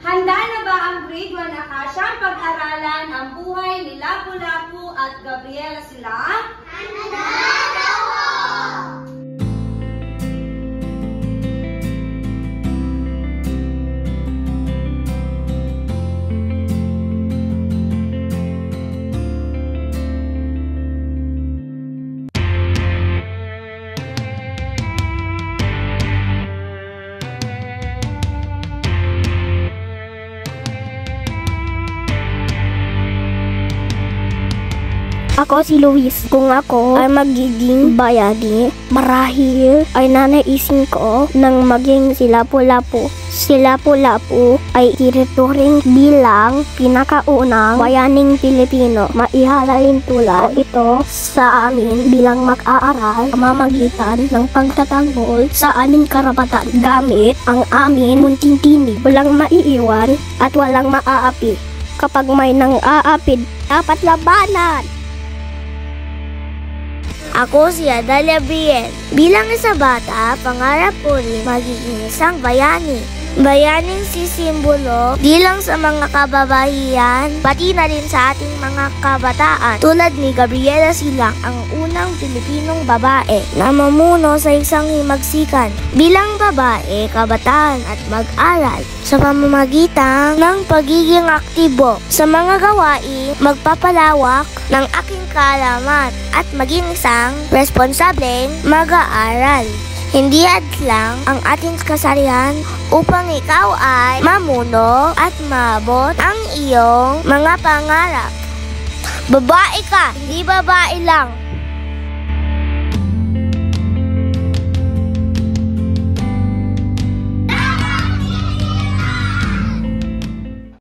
Handa na ba ang grade 1 Akasyang pag-aralan ang buhay ni Lapu-Lapu at Gabriela Silang? Handa na po! Ako si Luis. Kung ako ay magiging bayani, marahil ay nanaisin ko nang maging si Lapu-Lapu. Si Lapu-Lapu ay itinuturing bilang pinakaunang bayaning Pilipino. Maihalalin tulad ito sa amin bilang mag-aaral sa pamamagitan ng pagtatanggol sa aming karapatan gamit ang aming munting tinig. Walang maiiwan at walang maaapi. Kapag may nang-aapid, dapat labanan! Ako si Adalia Bien. Bilang isa bata, pangarap ko rin magiging isang bayani. Bayaning sisimbolo di lang sa mga kababaihan, pati na rin sa ating mga kabataan. Tulad ni Gabriela Silang, ang unang Pilipinong babae na mamuno sa isang himagsikan. Bilang babae, kabataan at mag-aral sa pamamagitan ng pagiging aktibo sa mga gawain, magpapalawak ng aking kaalaman at maging isang responsableng mag-aaral. Hindi lang ang ating kasarian upang ikaw ay mamuno at maabot ang iyong mga pangarap. Babae ka, hindi babae lang.